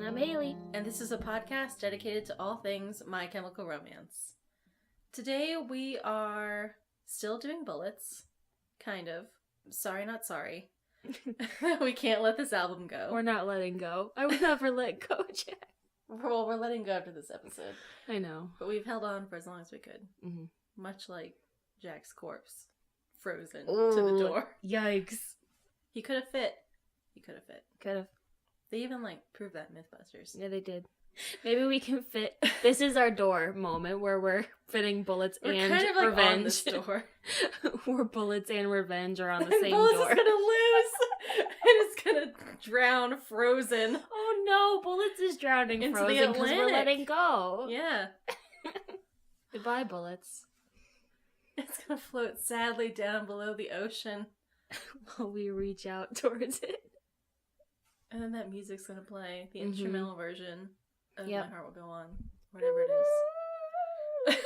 I'm Haley. And this is a podcast dedicated to all things My Chemical Romance. Today we are still doing bullets. Kind of. Sorry, not sorry. We can't let this album go. We're not letting go. I would never let go, Jack. Well, we're letting go after this episode. I know. But we've held on for as long as we could. Mm-hmm. Much like Jack's corpse. Frozen Ooh, to the door. Yikes. He could have fit. Could have. They even, proved that in Mythbusters. Yeah, they did. Maybe we can fit. This is our door moment where we're fitting bullets We're and kind of revenge. on this door. Where bullets and revenge are on the same Bullets door. is gonna lose. And it's gonna drown frozen. Oh no, Bullets is drowning into frozen the because we're Atlantic. letting go. Yeah. Goodbye, Bullets. It's gonna float sadly down below the ocean. While we reach out towards it. And then that music's gonna play. The instrumental version of Yep. My Heart Will Go On. Whatever it is.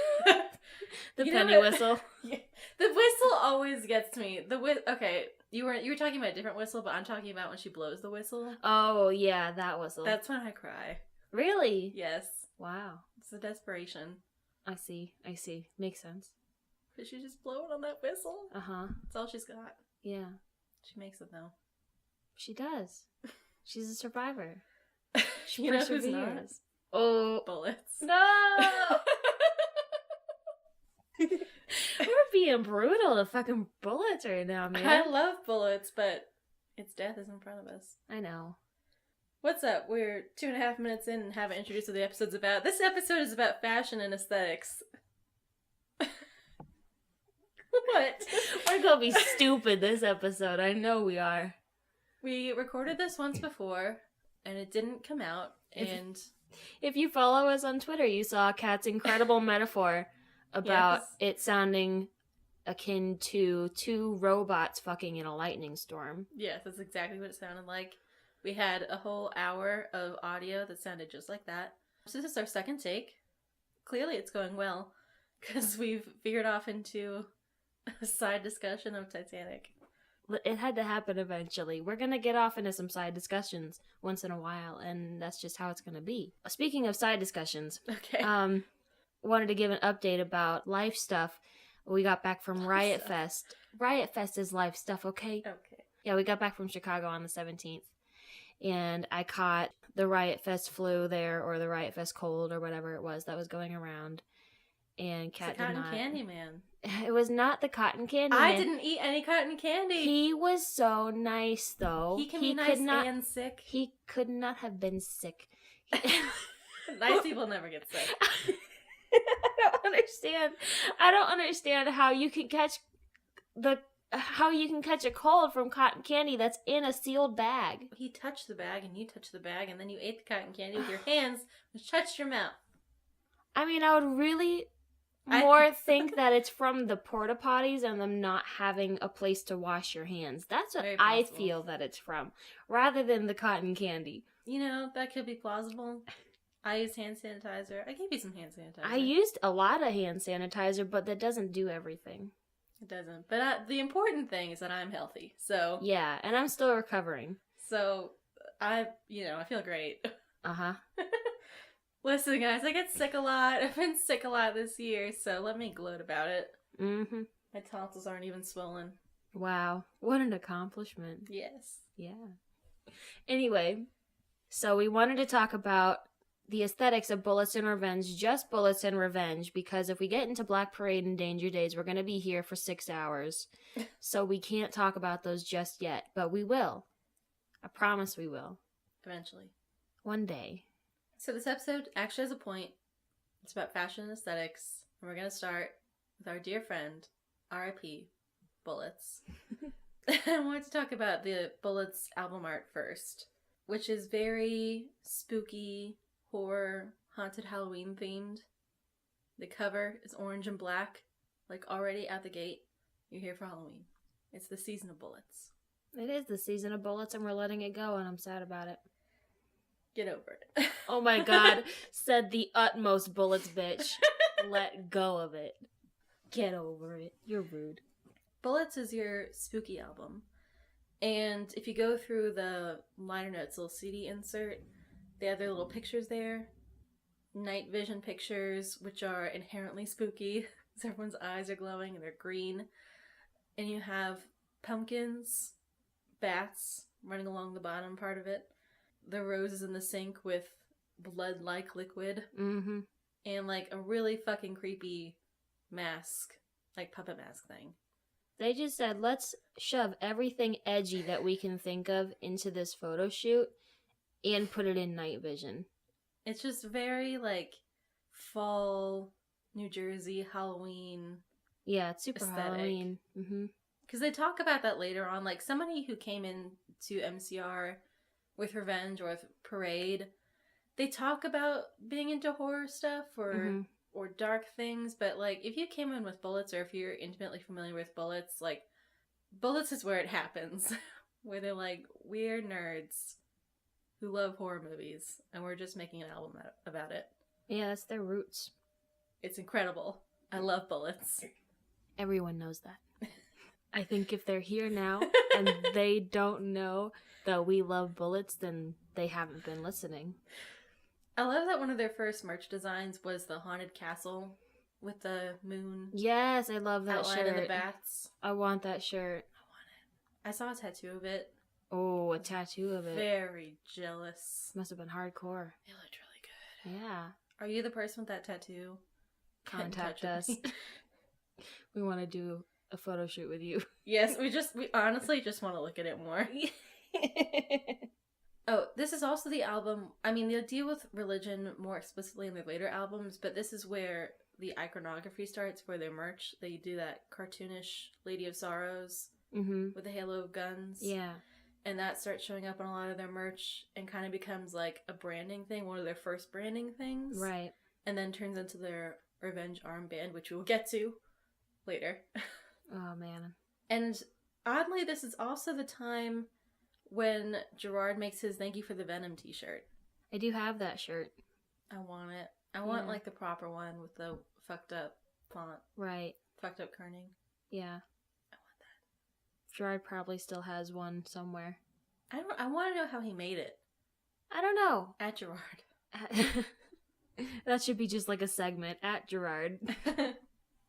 The You penny know what? whistle. Yeah. The whistle always gets me. Okay, you were talking about a different whistle, but I'm talking about when she blows the whistle. Oh, yeah, that whistle. That's when I cry. Really? Yes. Wow. It's the desperation. I see. Makes sense. But she's just blowing on that whistle. Uh-huh. That's all she's got. Yeah. She makes it though. She does. She's a survivor. She You know who's perseveres. not? Oh. Bullets. No! We're being brutal to fucking Bullets right now, man. I love bullets, but its death is in front of us. I know. What's up? We're 2.5 minutes in and haven't introduced what the episode's about. This episode is about fashion and aesthetics. What? We're gonna be stupid this episode. I know we are. We recorded this once before, and it didn't come out, and... If you follow us on Twitter, you saw Kat's incredible metaphor about it sounding akin to two robots fucking in a lightning storm. Yes, that's exactly what it sounded like. We had a whole hour of audio that sounded just like that. So this is our second take. Clearly it's going well, because we've veered off into a side discussion of Titanic. It had to happen eventually. We're going to get off into some side discussions once in a while, and that's just how it's going to be. Speaking of side discussions, Okay. wanted to give an update about life stuff. We got back from Riot Fest. Riot Fest is life stuff, okay? Okay. Yeah, we got back from Chicago on the 17th, and I caught the Riot Fest flu there, or the Riot Fest cold, or whatever it was that was going around. And Kat did not. Cotton candy man. It was not the cotton candy I man. didn't eat any cotton candy. He was so nice, though. He can be nice and sick. He could not have been sick. Nice people never get sick. I don't understand how you can catch a cold from cotton candy that's in a sealed bag. He touched the bag and you touched the bag and then you ate the cotton candy with your hands which touched your mouth. I mean, I would really think that it's from the porta potties and them not having a place to wash your hands. That's what I feel that it's from, rather than the cotton candy. You know, that could be plausible. I use hand sanitizer. I gave you some hand sanitizer. I used a lot of hand sanitizer, but that doesn't do everything. It doesn't. But the important thing is that I'm healthy. So yeah, and I'm still recovering. So I feel great. Uh-huh. Listen, guys, I get sick a lot. I've been sick a lot this year, so let me gloat about it. Mm-hmm. My tonsils aren't even swollen. Wow. What an accomplishment. Yes. Yeah. Anyway, so we wanted to talk about the aesthetics of Bullets and Revenge, just Bullets and Revenge, because if we get into Black Parade and Danger Days, we're going to be here for 6 hours. So we can't talk about those just yet, but we will. I promise we will. Eventually. One day. So this episode actually has a point. It's about fashion and aesthetics, and we're going to start with our dear friend, R.I.P. Bullets. I wanted to talk about the Bullets album art first, which is very spooky, horror, haunted Halloween themed. The cover is orange and black, like already at the gate. You're here for Halloween. It's the season of bullets. It is the season of bullets and we're letting it go and I'm sad about it. Get over it. Oh my god, said the utmost Bullets bitch. Let go of it. Get over it. You're rude. Bullets is your spooky album. And if you go through the liner notes, little CD insert, They have their little pictures there. Night vision pictures, which are inherently spooky, because everyone's eyes are glowing and they're green. And you have pumpkins, bats running along the bottom part of it, the roses in the sink with blood-like liquid, Mm-hmm. and like a really fucking creepy mask, like puppet mask thing. They just said, let's shove everything edgy that we can think of into this photo shoot and put it in night vision. It's just very like fall, New Jersey, Halloween. Yeah, it's super aesthetic. Halloween. Mm-hmm. Because they talk about that later on. Like, somebody who came in to MCR with Revenge or with Parade, they talk about being into horror stuff or dark things. But, like, if you came in with Bullets, or if you're intimately familiar with Bullets, like, Bullets is where it happens. Where they're like, we're nerds who love horror movies, and we're just making an album about it. Yeah, that's their roots. It's incredible. I love Bullets. Everyone knows that. I think if they're here now and they don't know that we love Bullets, then they haven't been listening. I love that one of their first merch designs was the haunted castle with the moon. Yes, I love that outline shirt. of the bats. I want that shirt. I want it. I saw a tattoo of it. Oh, a tattoo of it. Very jealous. Must have been hardcore. It looked really good. Yeah. Are you the person with that tattoo? Contact us. We want to do a photo shoot with you. Yes, we honestly just want to look at it more. Oh, this is also the album. I mean, they'll deal with religion more explicitly in their later albums, but this is where the iconography starts for their merch. They do that cartoonish Lady of Sorrows with the halo of guns. Yeah. And that starts showing up on a lot of their merch and kind of becomes like a branding thing, one of their first branding things. Right. And then turns into their Revenge armband, which we'll get to later. Oh, man. And oddly, this is also the time when Gerard makes his Thank You for the Venom t-shirt. I do have that shirt. I want it. I want like the proper one with the fucked up font. Right. Fucked up kerning. Yeah. I want that. Gerard probably still has one somewhere. I want to know how he made it. I don't know. At Gerard. That should be just like a segment at Gerard.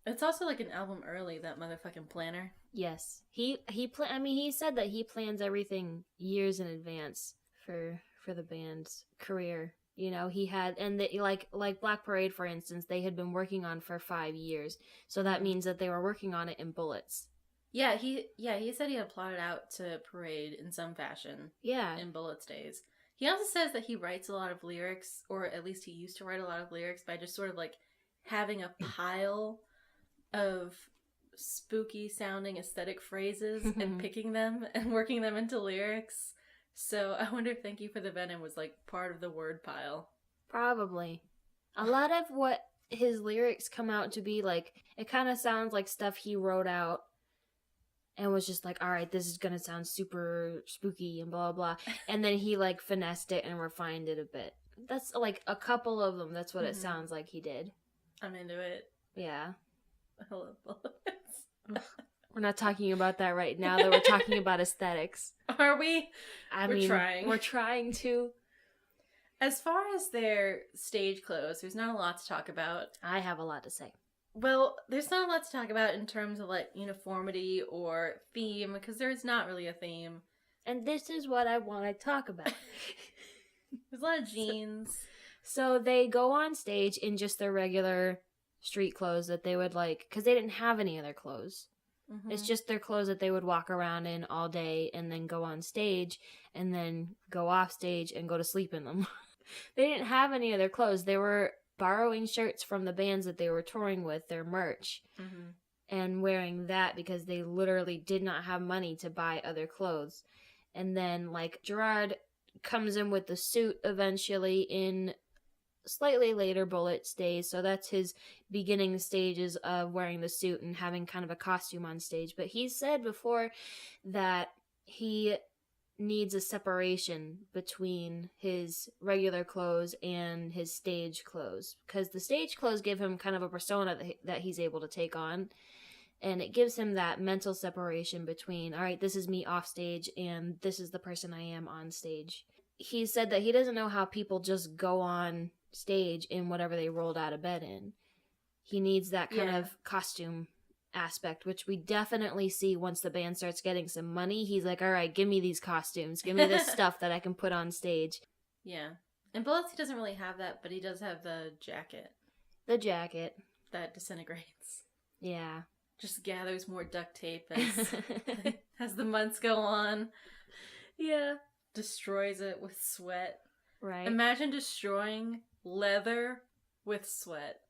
It's also like an album early, that motherfucking planner. Yes. He said that he plans everything years in advance for the band's career. You know, he had, and they, like Black Parade, for instance, they had been working on for 5 years. So that means that they were working on it in bullets. Yeah, he said he had plotted out to Parade in some fashion. Yeah. In Bullets days. He also says that he writes a lot of lyrics, or at least he used to write a lot of lyrics by just sort of like having a pile of spooky sounding aesthetic phrases and picking them and working them into lyrics. So I wonder if Thank You for the Venom was like part of the word pile. Probably. A lot of what his lyrics come out to be like, it kind of sounds like stuff he wrote out and was just like, all right, this is going to sound super spooky and blah, blah. And then he like finessed it and refined it a bit. That's like a couple of them. That's what it sounds like he did. I'm into it. Yeah. I love Bullets. We're not talking about that right now, though. We're talking about aesthetics. Are we? We're trying. We're trying to. As far as their stage clothes, there's not a lot to talk about. I have a lot to say. Well, there's not a lot to talk about in terms of like uniformity or theme, because there's not really a theme. And this is what I want to talk about. There's a lot of jeans. So they go on stage in just their regular street clothes that they would like, because they didn't have any other clothes. It's just their clothes that they would walk around in all day and then go on stage and then go off stage and go to sleep in them. They didn't have any other clothes. They were borrowing shirts from the bands that they were touring with, their merch, and wearing that because they literally did not have money to buy other clothes. And then, like, Gerard comes in with the suit eventually in slightly later Bullets days, so that's his beginning stages of wearing the suit and having kind of a costume on stage. But he said before that he needs a separation between his regular clothes and his stage clothes, because the stage clothes give him kind of a persona that he's able to take on, and it gives him that mental separation between, all right, this is me off stage and this is the person I am on stage. he said that he doesn't know how people just go on stage in whatever they rolled out of bed in. He needs that kind of costume aspect, which we definitely see once the band starts getting some money. He's like, all right, give me these costumes. Give me this stuff that I can put on stage. Yeah. In Bullets, he doesn't really have that, but he does have the jacket. The jacket. That disintegrates. Yeah. Just gathers more duct tape as the months go on. Yeah. Destroys it with sweat. Right. Imagine destroying leather with sweat.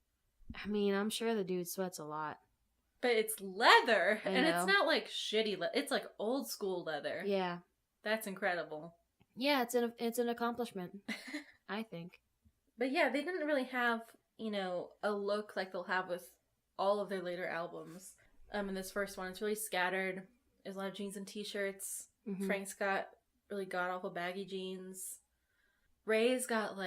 I mean, I'm sure the dude sweats a lot. But it's leather, I and know. it's not like shitty leather. It's like old school leather. Yeah. That's incredible. Yeah, it's an accomplishment, I think. But yeah, they didn't really have, a look like they'll have with all of their later albums. In this first one, it's really scattered. There's a lot of jeans and t-shirts. Mm-hmm. Frank's got really god-awful baggy jeans. Ray's got,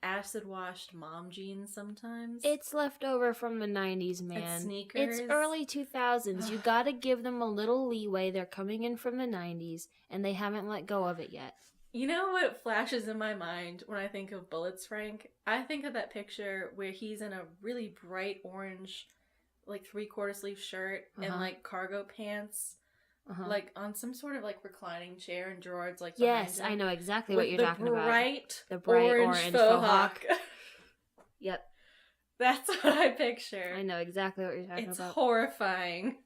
acid-washed mom jeans sometimes. It's left over from the 90s, man. It's sneakers. It's early 2000s. You gotta give them a little leeway. They're coming in from the 90s, and they haven't let go of it yet. You know what flashes in my mind when I think of Bullets, Frank? I think of that picture where he's in a really bright orange, 3/4 sleeve shirt and, cargo pants. On some sort of reclining chair, and Gerard's yes, behind him, I know exactly what you're talking about. The bright orange faux hawk. Yep. That's what I picture. I know exactly what you're talking about. It's horrifying.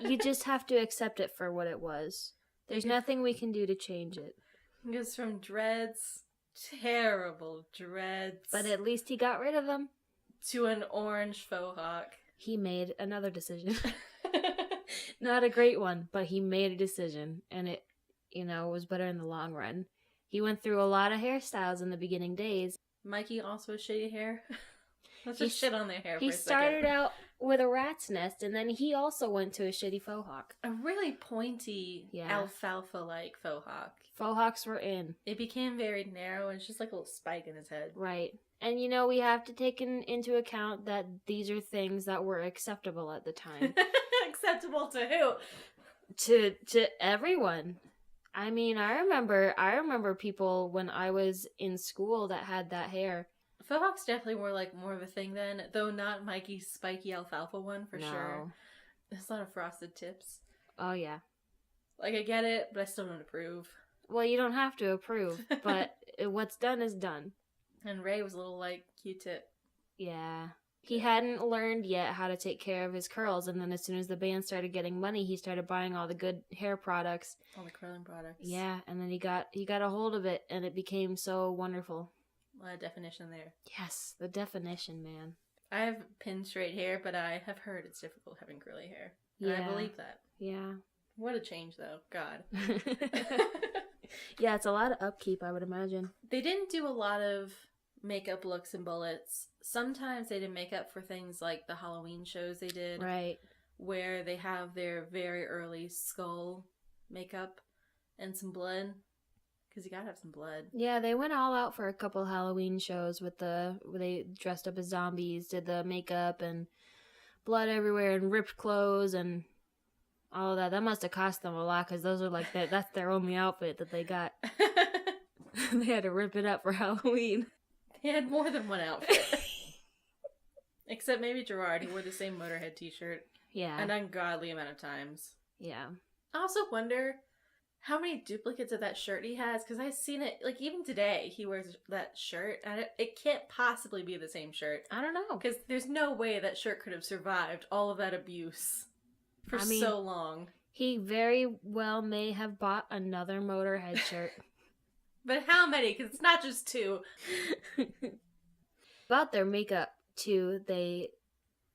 You just have to accept it for what it was. There's nothing we can do to change it. It goes from dreads, terrible dreads. But at least he got rid of them. To an orange faux hawk. He made another decision. Not a great one, but he made a decision, and it, was better in the long run. He went through a lot of hairstyles in the beginning days. Mikey also has shitty hair. Let's just shit on their hair for a second. He started out with a rat's nest, and then he also went to a shitty faux hawk. A really pointy, alfalfa-like faux hawk. Faux hawks were in. It became very narrow, and it's just like a little spike in his head. Right. And, we have to take into account that these are things that were acceptable at the time. Acceptable to who? To everyone. I mean, I remember people when I was in school that had that hair. Faux hawks definitely were more of a thing then, though not Mikey's spiky alfalfa one for sure. There's a lot of frosted tips. Oh, yeah. I get it, but I still don't approve. Well, you don't have to approve, but what's done is done. And Ray was a little Q-tip. Yeah. He hadn't learned yet how to take care of his curls, and then as soon as the band started getting money, he started buying all the good hair products. All the curling products. Yeah, and then he got a hold of it, and it became so wonderful. A lot of definition there. Yes, the definition, man. I have pin straight hair, but I have heard it's difficult having curly hair. And I believe that. Yeah. What a change, though. God. Yeah, it's a lot of upkeep, I would imagine. They didn't do a lot of makeup looks in Bullets. Sometimes they did makeup for things like the Halloween shows they did. Right. Where they have their very early skull makeup and some blood. Because you gotta have some blood. Yeah, they went all out for a couple Halloween shows where they dressed up as zombies, did the makeup and blood everywhere and ripped clothes and all of that. That must have cost them a lot because those are that's their only outfit that they got. They had to rip it up for Halloween. They had more than one outfit. Except maybe Gerard, who wore the same Motorhead t-shirt. Yeah. An ungodly amount of times. Yeah. I also wonder how many duplicates of that shirt he has, because I've seen it, even today, he wears that shirt, and it can't possibly be the same shirt. I don't know. Because there's no way that shirt could have survived all of that abuse for so long. He very well may have bought another Motorhead shirt. But how many? Because it's not just two. About their makeup, too, they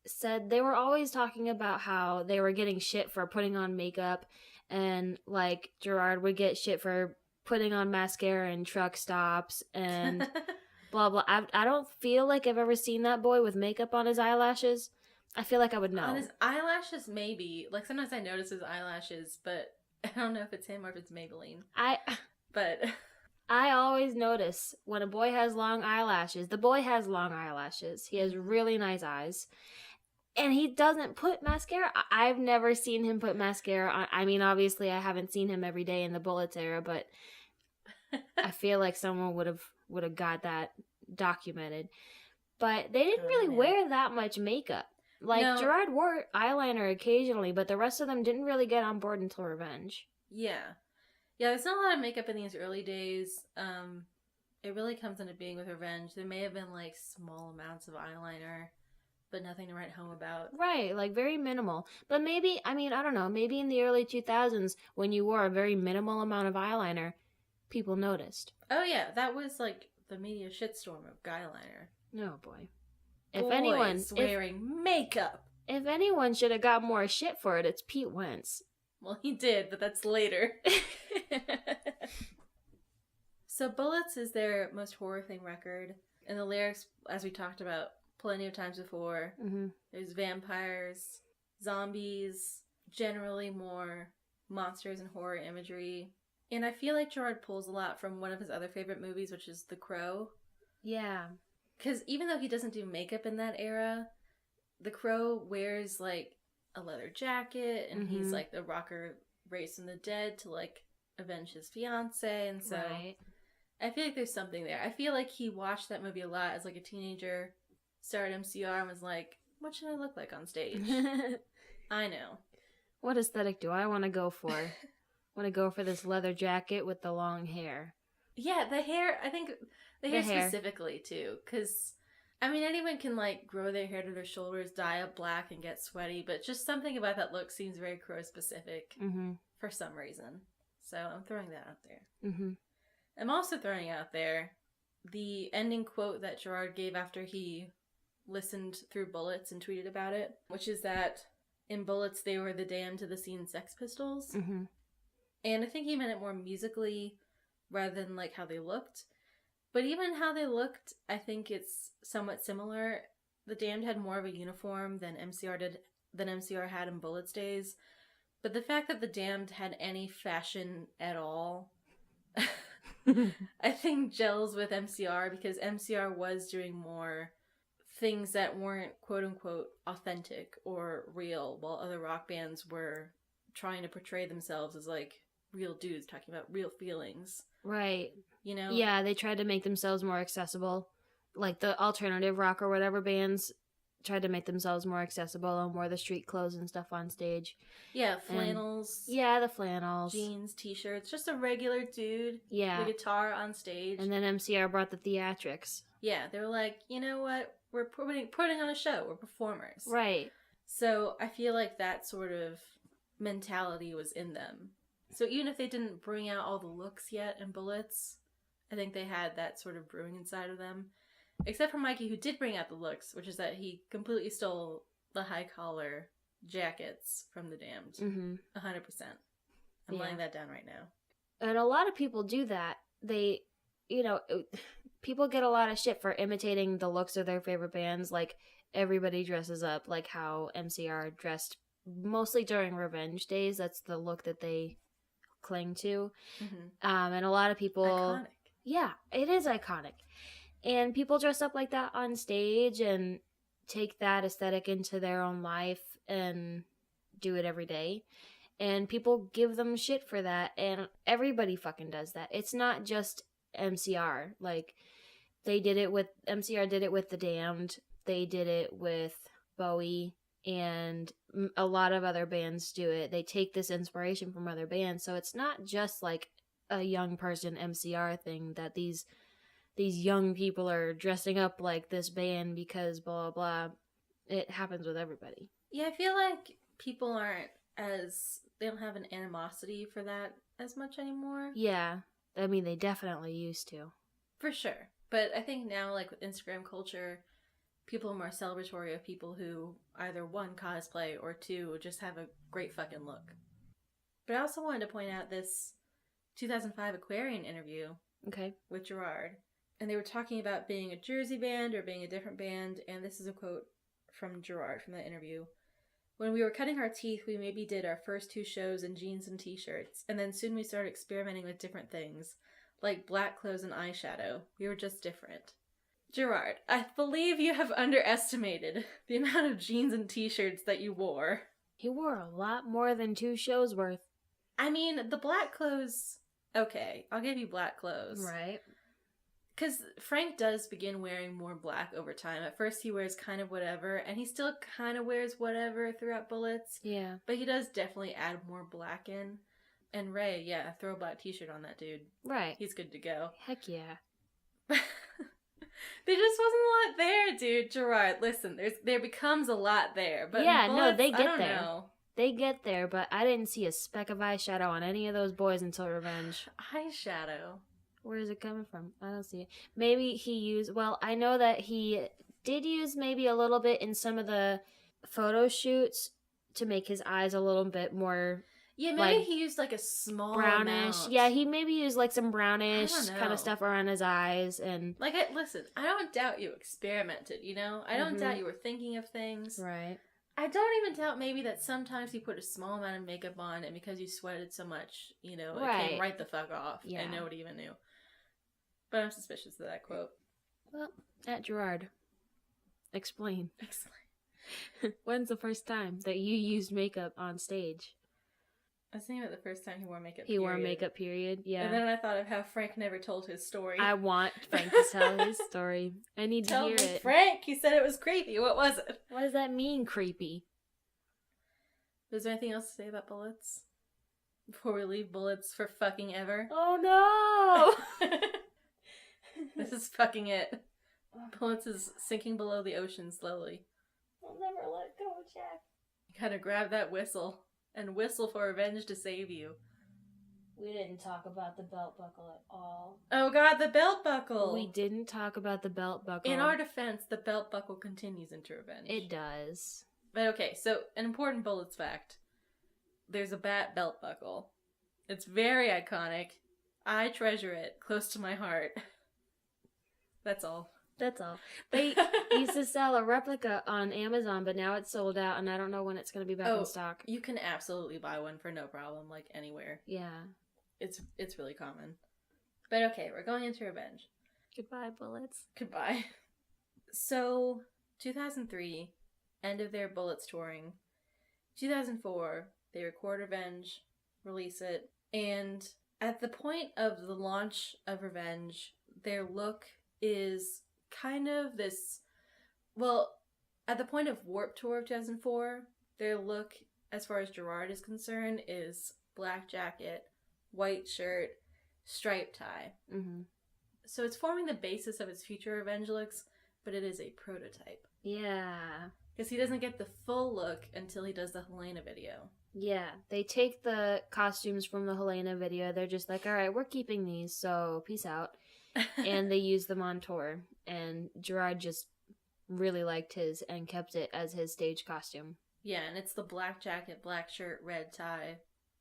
said they were always talking about how they were getting shit for putting on makeup, and Gerard would get shit for putting on mascara and truck stops and blah blah. I don't feel like I've ever seen that boy with makeup on his eyelashes. I feel like I would know. On his eyelashes, maybe. Sometimes I notice his eyelashes, but I don't know if it's him or if it's Maybelline. But I always notice when a boy has long eyelashes. The boy has long eyelashes. He has really nice eyes. And he doesn't put mascara. I've never seen him put mascara on. I mean, obviously, I haven't seen him every day in the Bullets era, but I feel like someone would have got that documented. But they didn't really wear that much makeup. Like, No. Gerard wore eyeliner occasionally, but the rest of them didn't really get on board until Revenge. Yeah. Yeah, there's not a lot of makeup in these early days. It really comes into being with Revenge. There may have been, like, small amounts of eyeliner, but nothing to write home about. Right, like, very minimal. But maybe, I mean, I don't know, maybe in the early 2000s, when you wore a very minimal amount of eyeliner, people noticed. Oh, yeah, that was, like, the media shitstorm of guyliner. Oh, boy. Boys wearing makeup. If anyone should have got more shit for it, it's Pete Wentz. Well, he did, but that's later. So Bullets is their most horrifying record. And the lyrics, as we talked about plenty of times before, there's vampires, zombies, generally more monsters and horror imagery. And I feel like Gerard pulls a lot from one of his other favorite movies, which is The Crow. Yeah. Because even though he doesn't do makeup in that era, The Crow wears, like, a leather jacket, and he's, like, the rocker raised from the dead to, like, avenge his fiance, and so... Right. I feel like there's something there. I feel like he watched that movie a lot as, like, a teenager, started MCR, and was like, what should I look like on stage? I know. What aesthetic do I want to go for? Want to go for this leather jacket with the long hair. Yeah, the hair, I think... The hair specifically, too, because... I mean, anyone can, like, grow their hair to their shoulders, dye up black, and get sweaty, but just something about that look seems very Crow-specific for some reason. So I'm throwing that out there. I'm also throwing out there the ending quote that Gerard gave after he listened through Bullets and tweeted about it, which is that in Bullets they were the damned to the scene Sex Pistols. And I think he meant it more musically rather than, like, how they looked. But even how they looked, I think it's somewhat similar. The Damned had more of a uniform than MCR had in Bullets days. But the fact that the Damned had any fashion at all, I think gels with MCR, because MCR was doing more things that weren't quote-unquote authentic or real, while other rock bands were trying to portray themselves as, like, real dudes talking about real feelings. Right. You know? Yeah, they tried to make themselves more accessible. Like the alternative rock or whatever bands tried to make themselves more accessible and wore the street clothes and stuff on stage. Yeah, flannels. The flannels. Jeans, t-shirts. Just a regular dude. Yeah. With a guitar on stage. And then MCR brought the theatrics. Yeah, they were like, you know what? We're putting on a show. We're performers. Right. So I feel like that sort of mentality was in them. So even if they didn't bring out all the looks yet in Bullets, I think they had that sort of brewing inside of them. Except for Mikey, who did bring out the looks, which is that he completely stole the high-collar jackets from the Damned. 100%. I'm laying that down right now. And a lot of people do that. They, people get a lot of shit for imitating the looks of their favorite bands. Like, everybody dresses up like how MCR dressed mostly during Revenge days. That's the look that they cling to. And a lot of people... Iconic. Yeah, it is iconic. And people dress up like that on stage and take that aesthetic into their own life and do it every day. And people give them shit for that. And everybody fucking does that. It's not just MCR. Like, MCR did it with The Damned. They did it with Bowie. And a lot of other bands do it. They take this inspiration from other bands. So it's not just like a young person MCR thing that these young people are dressing up like this band because blah, blah, blah. It happens with everybody. Yeah, I feel like people they don't have an animosity for that as much anymore. Yeah. I mean, they definitely used to. For sure. But I think now, like, with Instagram culture, people are more celebratory of people who either, one, cosplay, or two, just have a great fucking look. But I also wanted to point out this 2005 Aquarian interview with Gerard. And they were talking about being a Jersey band or being a different band, and this is a quote from Gerard from that interview. When we were cutting our teeth, we maybe did our first 2 shows in jeans and t-shirts, and then soon we started experimenting with different things, like black clothes and eyeshadow. We were just different. Gerard, I believe you have underestimated the amount of jeans and t-shirts that you wore. He wore a lot more than 2 shows worth. I mean, the black clothes... Okay, I'll give you black clothes. Right. Because Frank does begin wearing more black over time. At first he wears kind of whatever, and he still kind of wears whatever throughout Bullets. Yeah. But he does definitely add more black in. And Ray, yeah, throw a black t-shirt on that dude. Right. He's good to go. Heck yeah. There just wasn't a lot there, dude. Gerard, listen, there becomes a lot there. But yeah, Bullets, no, they get I don't there. know. They get there, but I didn't see a speck of eyeshadow on any of those boys until Revenge. Eyeshadow. Where is it coming from? I don't see it. Maybe he used... Well, I know that he did use maybe a little bit in some of the photo shoots to make his eyes a little bit more... Yeah, maybe like, he used like a small brownish. amount. Yeah, he maybe used like some brownish I don't kind know. of stuff around his eyes and... Like, listen, I don't doubt you experimented, you know? I don't doubt you were thinking of things. Right. I don't even doubt maybe that sometimes you put a small amount of makeup on and because you sweated so much, you know, it came right the fuck off and nobody even knew. But I'm suspicious of that quote. Well, at Gerard, explain. Explain. When's the first time that you used makeup on stage? I was thinking about the first time he wore makeup. He wore makeup, period. Yeah. And then I thought of how Frank never told his story. I want Frank to tell his story. I need to hear me, it. Frank! He said it was creepy. What was it? What does that mean, creepy? Is there anything else to say about Bullets? Before we leave Bullets for fucking ever? Oh no! This is fucking it. Bullets is sinking below the ocean slowly. I'll never let go, Jack. You gotta grab that whistle and whistle for Revenge to save you. We didn't talk about the belt buckle at all. Oh god, the belt buckle! We didn't talk about the belt buckle. In our defense, the belt buckle continues into Revenge. It does. But okay, so an important Bullets fact. There's a bat belt buckle. It's very iconic. I treasure it close to my heart. That's all. That's all. They used to sell a replica on Amazon, but now it's sold out, and I don't know when it's going to be back in stock. You can absolutely buy one for no problem, like anywhere. Yeah. It's really common. But okay, we're going into Revenge. Goodbye, Bullets. Goodbye. So, 2003, end of their Bullets touring. 2004, they record Revenge, release it, and at the point of the launch of Revenge, their look is kind of this... Well, at the point of Warped Tour of 2004, their look, as far as Gerard is concerned, is black jacket, white shirt, striped tie. Mm-hmm. So it's forming the basis of his future Revenge looks, but it is a prototype. Yeah. Because he doesn't get the full look until he does the Helena video. Yeah. They take the costumes from the Helena video. They're just like, all right, we're keeping these, so peace out. And they use them on tour. And Gerard just really liked his and kept it as his stage costume. Yeah, and it's the black jacket, black shirt, red tie,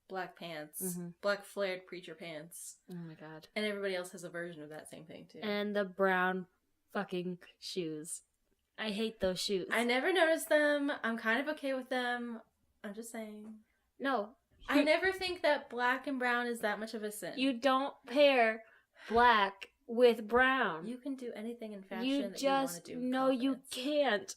black pants, Mm-hmm. black flared preacher pants. Oh my god. And everybody else has a version of that same thing, too. And the brown fucking shoes. I hate those shoes. I never noticed them. I'm kind of okay with them. I'm just saying. No. I never think that black and brown is that much of a sin. You don't pair black with brown. You can do anything in fashion You that you want to do. No, you can't.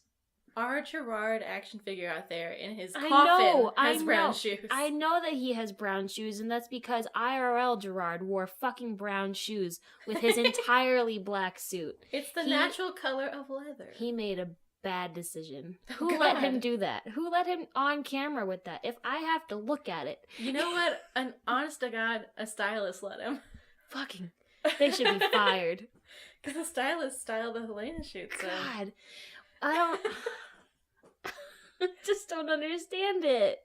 Our Gerard action figure out there in his I coffin know, has brown shoes. I know that he has brown shoes, and that's because IRL Gerard wore fucking brown shoes with his entirely black suit. It's the natural color of leather. He made a bad decision. Oh, Who God. let him do that? Who let him on camera with that? If I have to look at it. You know what? An honest to God, a stylist let him. Fucking, they should be fired. Because the stylist styled the Helena shoot. So. God, I don't... just don't understand it.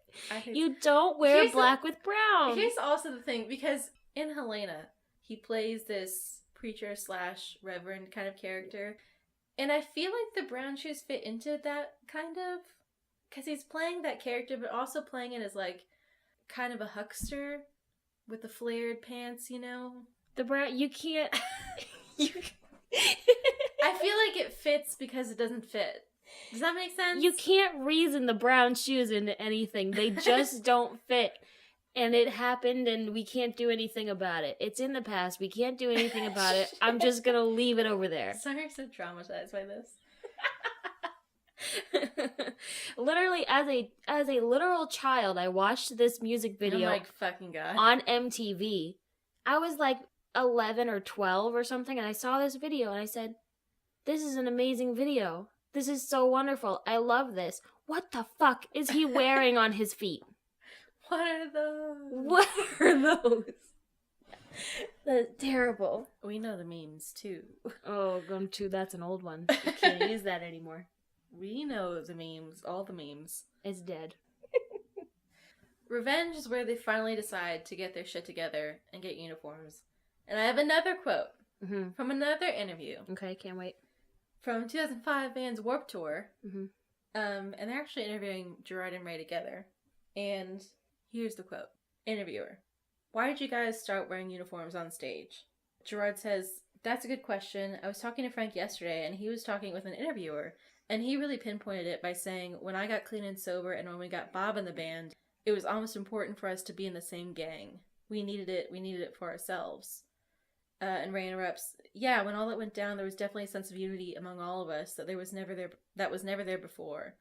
You don't wear black with brown. Here's also the thing, because in Helena, he plays this preacher / reverend kind of character, and I feel like the brown shoes fit into that kind of, because he's playing that character, but also playing it as like kind of a huckster with the flared pants, you know? The brown, you can't... I feel like it fits because it doesn't fit. Does that make sense? You can't reason the brown shoes into anything. They just don't fit. and it happened and we can't do anything about it. It's in the past. We can't do anything about it. I'm just going to leave it over there. Sorry, I'm so traumatized by this. Literally, as a literal child, I watched this music video Oh my fucking god. on MTV. I was like 11 or 12 or something, and I saw this video and I said, this is an amazing video. This is so wonderful. I love this. What the fuck is he wearing on his feet? What are those? What are those? That's terrible. We know the memes too. Oh, gum too. That's an old one. You can't use that anymore. We know the memes, all the memes. It's dead. Revenge is where they finally decide to get their shit together and get uniforms. And I have another quote from another interview. Okay, can't wait. From 2005 band's Warped Tour. Mm-hmm. And they're actually interviewing Gerard and Ray together. And here's the quote. Interviewer: why did you guys start wearing uniforms on stage? Gerard says, that's a good question. I was talking to Frank yesterday, and he was talking with an interviewer, and he really pinpointed it by saying, when I got clean and sober and when we got Bob in the band, it was almost important for us to be in the same gang. We needed it for ourselves. And Ray interrupts, yeah, when all that went down, there was definitely a sense of unity among all of us that was never there before.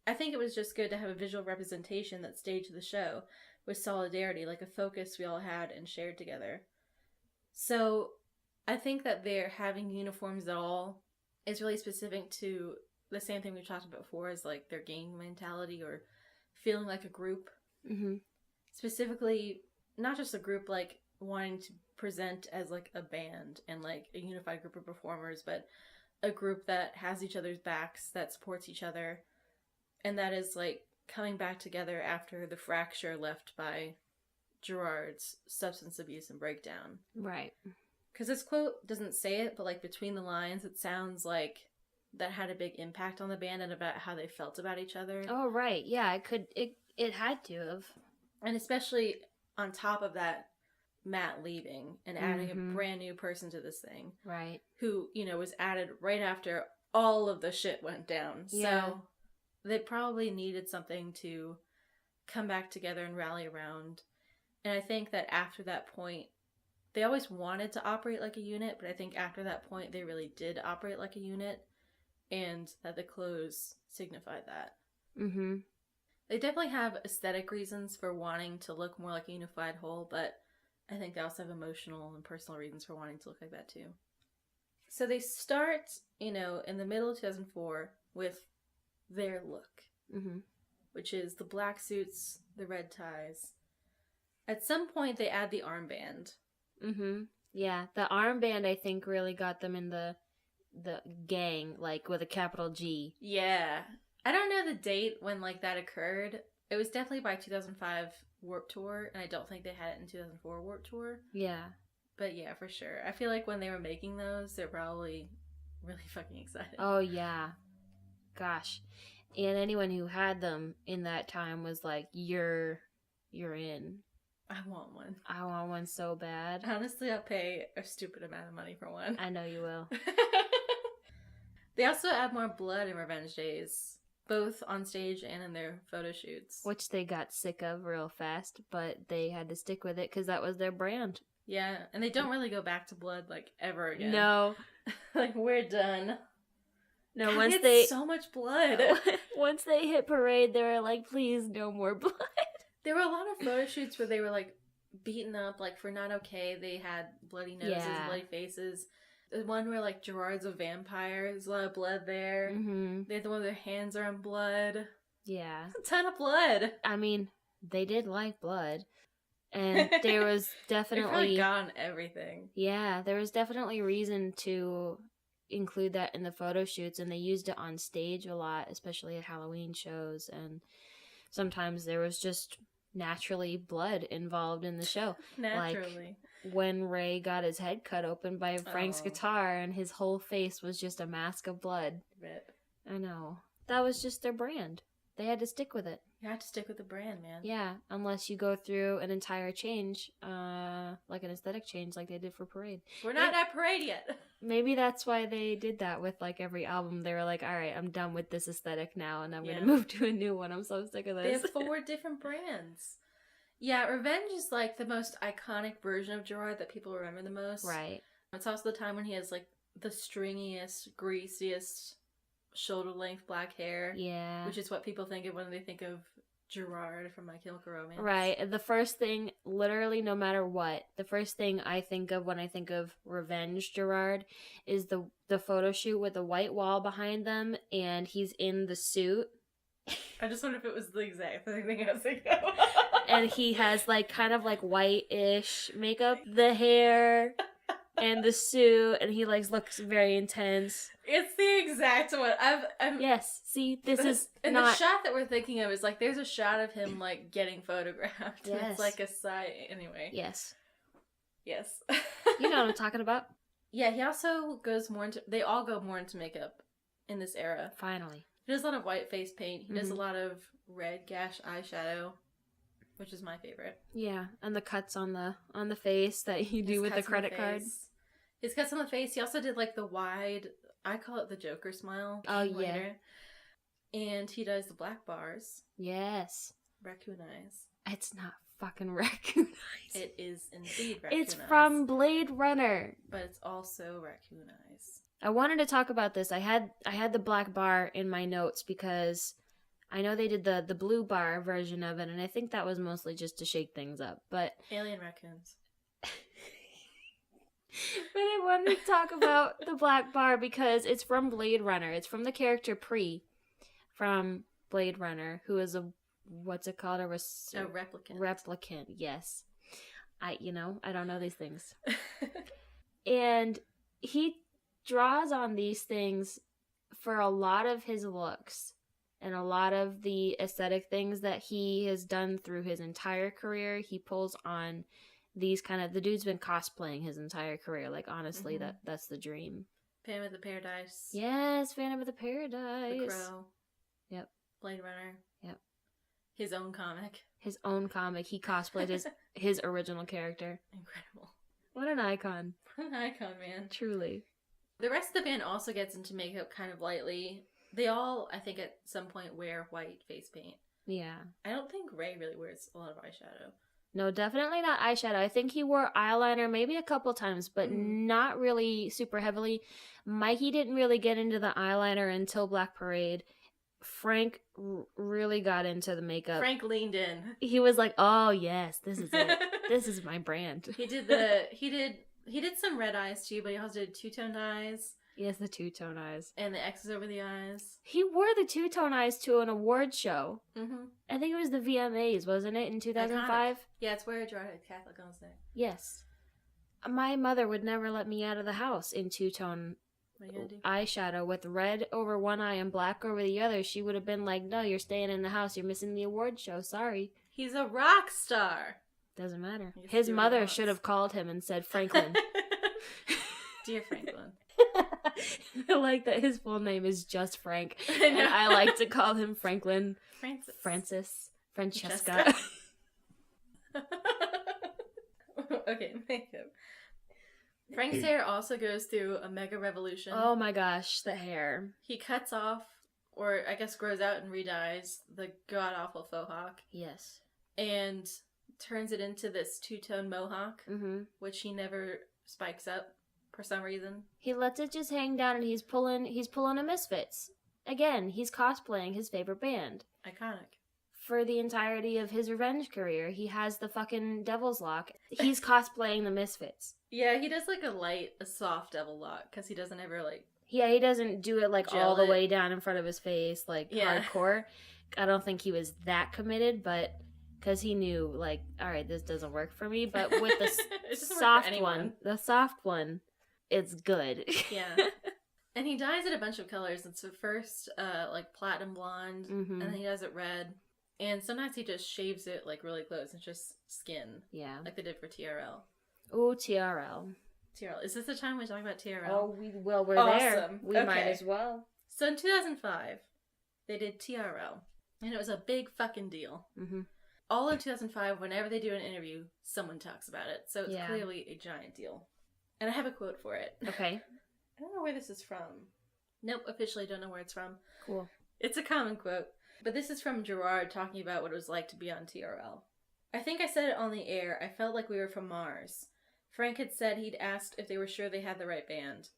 I think it was just good to have a visual representation that staged the show with solidarity, like a focus we all had and shared together. So I think that they're having uniforms at all is really specific to the same thing we've talked about before, is like their gang mentality or feeling like a group. Mm-hmm. Specifically, not just a group like wanting to present as like a band and like a unified group of performers, but a group that has each other's backs, that supports each other, and that is like coming back together after the fracture left by Gerard's substance abuse and breakdown. Right. Because this quote doesn't say it, but like between the lines, it sounds like that had a big impact on the band and about how they felt about each other. Oh, right. Yeah, it had to have. And especially on top of that, Matt leaving and adding a brand new person to this thing. Right. Who, was added right after all of the shit went down. Yeah. So they probably needed something to come back together and rally around. And I think that after that point, they always wanted to operate like a unit, but I think after that point, they really did operate like a unit, and that the clothes signified that. Mm-hmm. They definitely have aesthetic reasons for wanting to look more like a unified whole, but I think they also have emotional and personal reasons for wanting to look like that too. So they start, in the middle of 2004 with their look, which is the black suits, the red ties. At some point, they add the armband. Mm-hmm. Yeah, the armband, I think, really got them in the gang, like, with a capital G. Yeah. I don't know the date when, like, that occurred. It was definitely by 2005 Warped Tour, and I don't think they had it in 2004 Warped Tour. Yeah. But yeah, for sure. I feel like when they were making those, they're probably really fucking excited. Oh, yeah. Gosh. And anyone who had them in that time was like, you're in. I want one. I want one so bad. Honestly, I'll pay a stupid amount of money for one. I know you will. They also add more blood in Revenge Days, both on stage and in their photo shoots. Which they got sick of real fast, but they had to stick with it because that was their brand. Yeah, and they don't really go back to blood, like, ever again. No. Like, we're done. No, God, once they so much blood. Once they hit Parade, they were like, please, no more blood. There were a lot of photo shoots where they were, like, beaten up, like, for Not Okay. They had bloody noses, bloody faces. The one where, like, Gerard's a vampire. There's a lot of blood there. Mm-hmm. They have the one where their hands are in blood. Yeah. That's a ton of blood. I mean, they did like blood. And there was definitely... They probably gotten everything. Yeah, there was definitely reason to include that in the photo shoots, and they used it on stage a lot, especially at Halloween shows, and sometimes there was just naturally blood involved in the show. Naturally. Like when Ray got his head cut open by Frank's guitar and his whole face was just a mask of blood. Rip. I know. That was just their brand. They had to stick with it. You have to stick with the brand, man. Yeah, unless you go through an entire change, like an aesthetic change like they did for Parade. We're not at Parade yet. Maybe that's why they did that with, like, every album. They were like, all right, I'm done with this aesthetic now, and I'm going to move to a new one. I'm so sick of this. They have 4 different brands. Yeah, Revenge is like the most iconic version of Gerard that people remember the most. Right. It's also the time when he has like the stringiest, greasiest, shoulder-length black hair. Yeah. Which is what people think of when they think of Gerard from My Chemical Romance. Right. The first thing, literally no matter what, the first thing I think of when I think of Revenge Gerard is the photo shoot with the white wall behind them and he's in the suit. I just wonder if it was the exact thing I was thinking of. And he has like kind of like white-ish makeup, the hair and the suit, and he like looks very intense. It's the exact one. Yes, see, this is and not... the shot that we're thinking of is like there's a shot of him like getting photographed. Yes. It's like a side anyway. Yes. Yes. You know what I'm talking about. Yeah, he also goes more into... They all go more into makeup in this era. Finally. He does a lot of white face paint. He does a lot of red gash eyeshadow, which is my favorite. Yeah, and the cuts on the face that you do with the credit card. His cuts on the face. He also did like the wide... I call it the Joker smile. Oh, yeah. And he does the black bars. Yes. Raccoon eyes. It's not fucking raccoon eyes. It is indeed raccoon eyes. It's from Blade Runner. But it's also raccoon eyes. I wanted to talk about this. I had the black bar in my notes because I know they did the blue bar version of it, and I think that was mostly just to shake things up. But alien raccoons. But I wanted to talk about the black bar because it's from Blade Runner. It's from the character Pre from Blade Runner, who is a, what's it called? A replicant. Replicant, yes. I don't know these things. And he draws on these things for a lot of his looks and a lot of the aesthetic things that he has done through his entire career. He pulls on these kind of... The dude's been cosplaying his entire career. Like, honestly, that's the dream. Phantom of the Paradise. Yes, Phantom of the Paradise. The Crow. Yep. Blade Runner. Yep. His own comic. His own comic. He cosplayed his original character. Incredible. What an icon. What an icon, man. Truly. The rest of the band also gets into makeup kind of lightly. They all, I think, at some point wear white face paint. Yeah. I don't think Ray really wears a lot of eyeshadow. No, definitely not eyeshadow. I think he wore eyeliner maybe a couple times, but not really super heavily. Mikey didn't really get into the eyeliner until Black Parade. Frank really got into the makeup. Frank leaned in. He was like, "Oh yes, this is it. This is my brand." He did some red eyes too, but he also did two-toned eyes. Yes, the two-tone eyes. And the X's over the eyes. He wore the two-tone eyes to an award show. Mm-hmm. I think it was the VMAs, wasn't it, in 2005? Yeah, it's where Gerard had Catholic on his neck. Yes. My mother would never let me out of the house in two-tone eyeshadow with red over one eye and black over the other. She would have been like, "No, you're staying in the house. You're missing the award show. Sorry." He's a rock star. Doesn't matter. His mother should have called him and said, "Franklin." Dear Franklin. I like that his full name is just Frank. And I like to call him Franklin. Francis. Francesca. Okay, makeup. Frank's hair also goes through a mega revolution. Oh my gosh, the hair. He cuts off, or I guess grows out and re-dyes, the god-awful faux hawk. Yes. And turns it into this two-tone mohawk, which he never spikes up for some reason. He lets it just hang down and he's pulling a Misfits. Again, he's cosplaying his favorite band. Iconic. For the entirety of his Revenge career, he has the fucking Devil's Lock. He's cosplaying the Misfits. Yeah, he does like a soft Devil Lock, because he doesn't ever like... Yeah, he doesn't do it like all the way down in front of his face, like hardcore. I don't think he was that committed, but... Because he knew, like, alright, this doesn't work for me, but with the soft one, it's good. Yeah. And he dyes it a bunch of colors. It's first, like, platinum blonde, and then he does it red. And sometimes he just shaves it, like, really close. It's just skin. Yeah. Like they did for TRL. Ooh, TRL. TRL. Is this the time we're talking about TRL? Oh, we're there. We might as well. So in 2005, they did TRL. And it was a big fucking deal. All in 2005, whenever they do an interview, someone talks about it. So it's clearly a giant deal. And I have a quote for it. Okay. I don't know where this is from. Nope, officially don't know where it's from. Cool. It's a common quote. But this is from Gerard talking about what it was like to be on TRL. I think I said it on the air. I felt like we were from Mars. Frank had said he'd asked if they were sure they had the right band.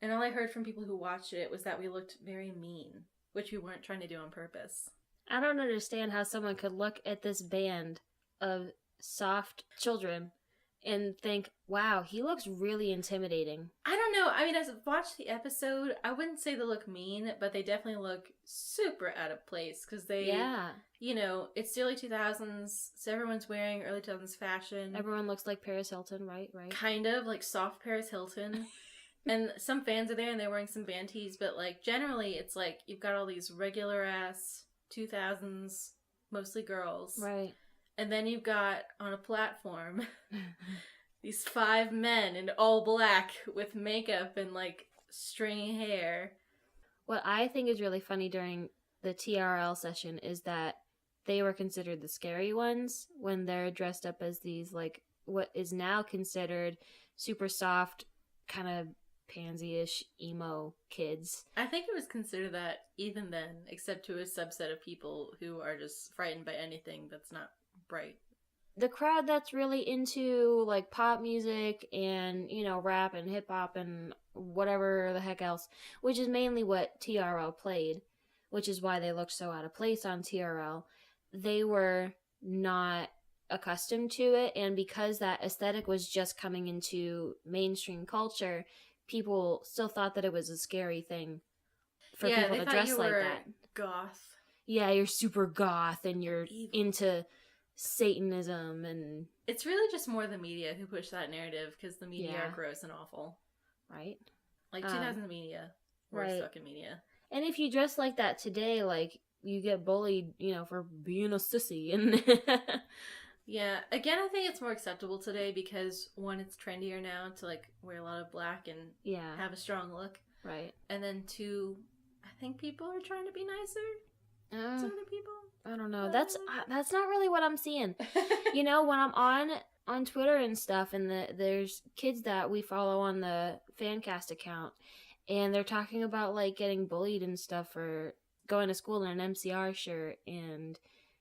And all I heard from people who watched it was that we looked very mean, which we weren't trying to do on purpose. I don't understand how someone could look at this band of soft children and think, wow, he looks really intimidating. I don't know. I mean, as I've watched the episode, I wouldn't say they look mean, but they definitely look super out of place because they, you know, it's the early 2000s, so everyone's wearing early 2000s fashion. Everyone looks like Paris Hilton, right? Kind of, like soft Paris Hilton. And some fans are there and they're wearing some band tees, but like generally it's like you've got all these regular ass 2000s, mostly girls. Right. And then you've got on a platform these 5 men in all black with makeup and like stringy hair. What I think is really funny during the TRL session is that they were considered the scary ones when they're dressed up as these like what is now considered super soft kind of pansy-ish emo kids. I think it was considered that even then, except to a subset of people who are just frightened by anything that's not bright. The crowd that's really into like pop music and, you know, rap and hip hop and whatever the heck else, which is mainly what TRL played, which is why they looked so out of place on TRL. They were not accustomed to it, and because that aesthetic was just coming into mainstream culture, people still thought that it was a scary thing for people to dress like that. Goth. Yeah, you're super goth and you're Evil. into Satanism, and it's really just more the media who push that narrative because the media are gross and awful. Right? Like 2000 media. Worst fucking media. And if you dress like that today, like, you get bullied, you know, for being a sissy. And yeah, again, I think it's more acceptable today because, one, it's trendier now to, like, wear a lot of black and have a strong look. Right. And then, two, I think people are trying to be nicer to other people. I don't know. That's not really what I'm seeing. You know, when I'm on Twitter and stuff, and there's kids that we follow on the Fancast account, and they're talking about, like, getting bullied and stuff for going to school in an MCR shirt, and,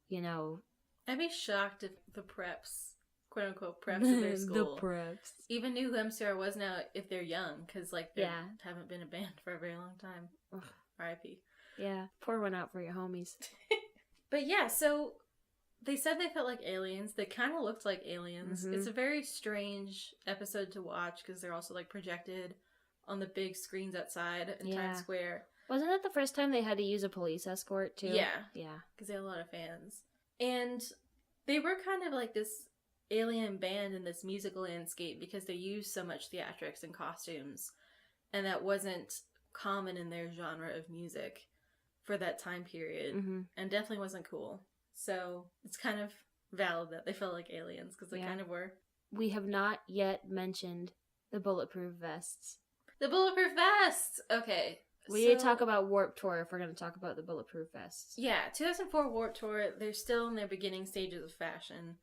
you know... I'd be shocked if the preps, quote-unquote preps of their school, the preps, even knew who MCR was now if they're young, because, like, they haven't been a band for a very long time. R.I.P. Yeah, pour one out for your homies. But yeah, so they said they felt like aliens. They kind of looked like aliens. Mm-hmm. It's a very strange episode to watch because they're also, like, projected on the big screens outside in Times Square. Wasn't that the first time they had to use a police escort, too? Yeah. Yeah. Because they had a lot of fans. And they were kind of like this alien band in this musical landscape because they used so much theatrics and costumes. And that wasn't common in their genre of music for that time period. Mm-hmm. And definitely wasn't cool. So it's kind of valid that they felt like aliens because they kind of were. We have not yet mentioned the Bulletproof vests. The Bulletproof vests! Okay. We need to talk about Warped Tour if we're going to talk about the Bulletproof vests. Yeah, 2004 Warped Tour, they're still in their beginning stages of fashion.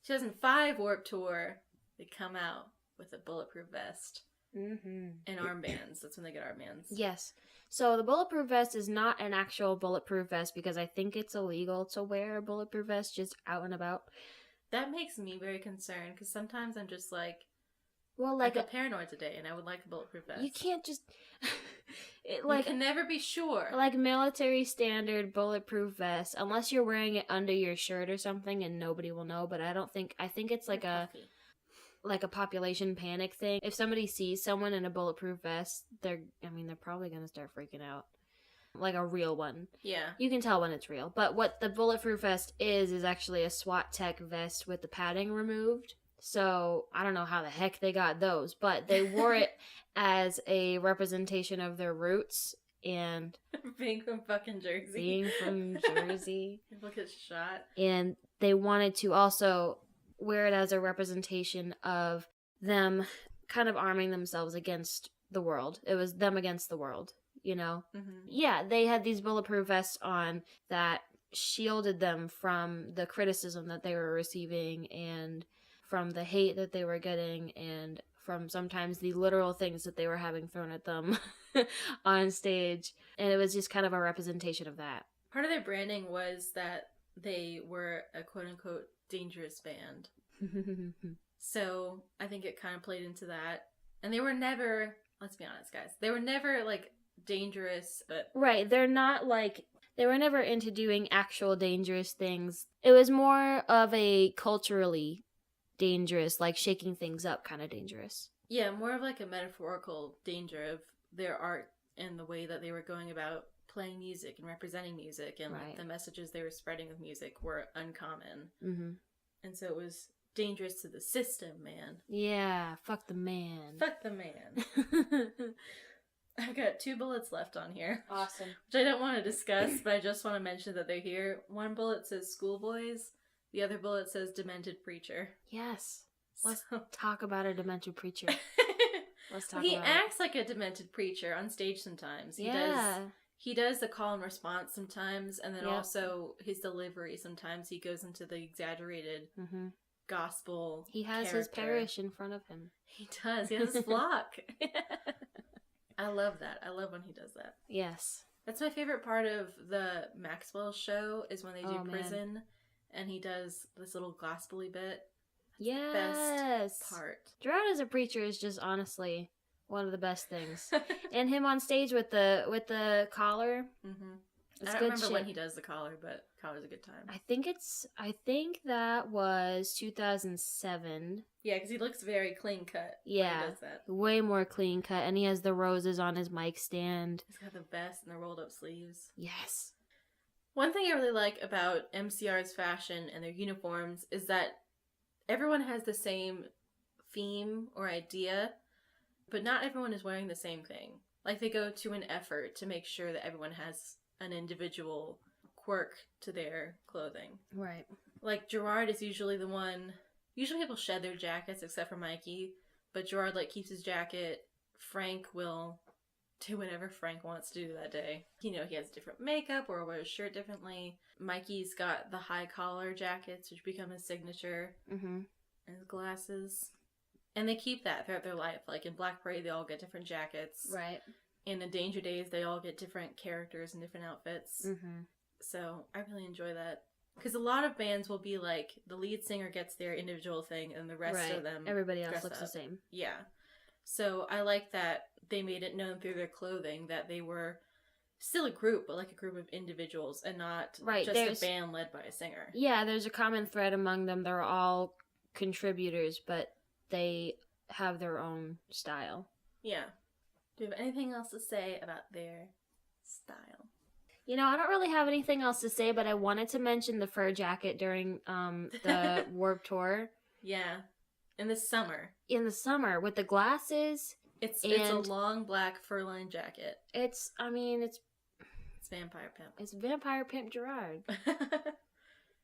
2005 Warped Tour, they come out with a bulletproof vest. Mm-hmm. And armbands. That's when they get armbands. Yes. So the Bulletproof vest is not an actual bulletproof vest because I think it's illegal to wear a bulletproof vest just out and about. That makes me very concerned because sometimes I'm just like, well, like I feel paranoid today, and I would like a bulletproof vest. You can't just... you can never be sure. Like military standard bulletproof vest, unless you're wearing it under your shirt or something and nobody will know, but I think it's like a population panic thing. If somebody sees someone in a bulletproof vest, they're probably going to start freaking out. Like a real one. Yeah. You can tell when it's real. But what the bulletproof vest is actually a SWAT tech vest with the padding removed. So, I don't know how the heck they got those, but they wore it as a representation of their roots and... Being from fucking Jersey. Being from Jersey. People get shot. And they wanted to also wear it as a representation of them kind of arming themselves against the world. It was them against the world, you know? Mm-hmm. Yeah, they had these bulletproof vests on that shielded them from the criticism that they were receiving and... from the hate that they were getting and from sometimes the literal things that they were having thrown at them on stage. And it was just kind of a representation of that. Part of their branding was that they were a quote-unquote dangerous band. So I think it kind of played into that. And they were never, let's be honest, guys, they were never like dangerous, but Right, they're not like, they were never into doing actual dangerous things. It was more of a culturally dangerous, like shaking things up kind of dangerous. yeah, more of like a metaphorical danger of their art and the way that they were going about playing music and representing music, and like the messages they were spreading with music were uncommon. Mm-hmm. And so it was dangerous to the system, man. Yeah, fuck the man. Fuck the man. I've got 2 bullets left on here. Awesome. Which I don't want to discuss, but I just want to mention that they're here. One bullet says schoolboys. The other bullet says demented preacher. Yes. Let's talk about a demented preacher. Let's talk he about acts like a demented preacher on stage sometimes. He does the call and response sometimes, and then also his delivery sometimes. He goes into the exaggerated gospel. He has his parish in front of him. He does. He has his flock. I love that. I love when he does that. Yes. That's my favorite part of the Maxwell show is when they do prison and he does this little gospel-y bit. Yes. Best part. Gerard as a preacher is just honestly one of the best things. And him on stage with the collar. Mm-hmm. It's I don't good remember shit. when he does the collar, but collar's a good time. I think that was 2007. Yeah, because he looks very clean cut. Yeah. When he does that. Way more clean cut, and he has the roses on his mic stand. He's got the vest and the rolled up sleeves. Yes. One thing I really like about MCR's fashion and their uniforms is that everyone has the same theme or idea, but not everyone is wearing the same thing. Like, they go to an effort to make sure that everyone has an individual quirk to their clothing. Right. Like, Gerard is usually the one... Usually people shed their jackets except for Mikey, but Gerard, like, keeps his jacket. Frank will do whatever Frank wants to do that day. You know, he has different makeup or wears his shirt differently. Mikey's got the high collar jackets, which become his signature. Mm-hmm. And his glasses. And they keep that throughout their life. Like, in Black Parade, they all get different jackets. Right. And in Danger Days, they all get different characters and different outfits. Mm-hmm. So, I really enjoy that. Because a lot of bands will be like, the lead singer gets their individual thing, and the rest of them everybody else dress looks up. the same. Yeah. So, I like that they made it known through their clothing that they were still a group, but like a group of individuals, and not just a band led by a singer. Yeah, there's a common thread among them. They're all contributors, but they have their own style. Yeah. Do you have anything else to say about their style? You know, I don't really have anything else to say, but I wanted to mention the fur jacket during the Warped Tour. Yeah. In the summer. In the summer, with the glasses. It's a long black fur-lined jacket. It's Vampire Pimp. It's Vampire Pimp Gerard.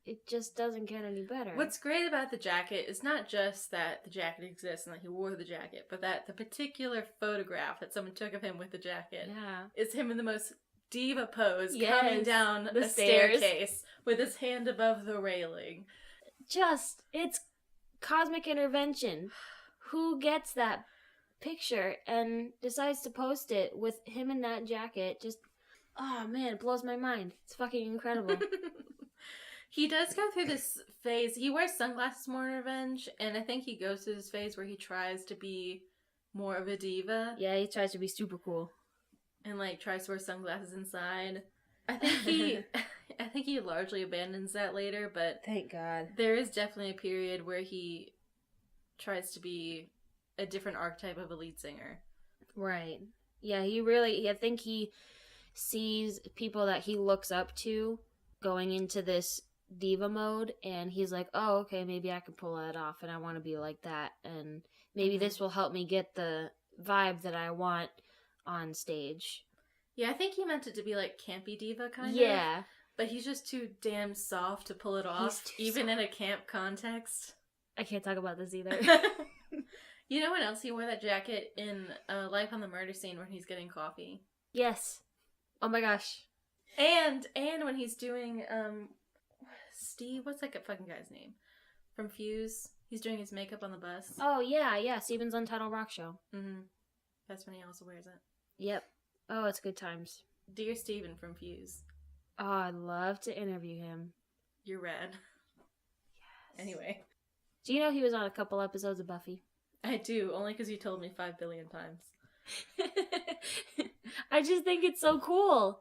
It just doesn't get any better. What's great about the jacket is not just that the jacket exists and that he wore the jacket, but that the particular photograph that someone took of him with the jacket is him in the most diva pose coming down the a stairs. staircase with his hand above the railing. It's cosmic intervention. Who gets that picture and decides to post it with him in that jacket? Just, oh man, it blows my mind. It's fucking incredible. He does go through this phase. He wears sunglasses more in Revenge, and I think he goes through this phase where he tries to be more of a diva. Yeah, he tries to be super cool. And, like, tries to wear sunglasses inside. I think he largely abandons that later, but... Thank God. There is definitely a period where he tries to be a different archetype of a lead singer. Right. Yeah, I think he sees people that he looks up to going into this diva mode, and he's like, oh, okay, maybe I can pull that off, and I want to be like that, and maybe this will help me get the vibe that I want on stage. Yeah, I think he meant it to be like campy diva kind of. Yeah. But he's just too damn soft to pull it off, even in a camp context. I can't talk about this either. You know when else he wore that jacket in Life on the Murder Scene when he's getting coffee? Yes. Oh my gosh. And when he's doing Steve, what's that fucking guy's name? From Fuse. He's doing his makeup on the bus. Oh yeah, Steven's Untitled Rock Show. Mm-hmm. That's when he also wears it. Yep. Oh, it's good times. Dear Steven from Fuse. Oh, I'd love to interview him. You're rad. Anyway. Do you know he was on a couple episodes of Buffy? I do, only because you told me 5 billion times. I just think it's so cool.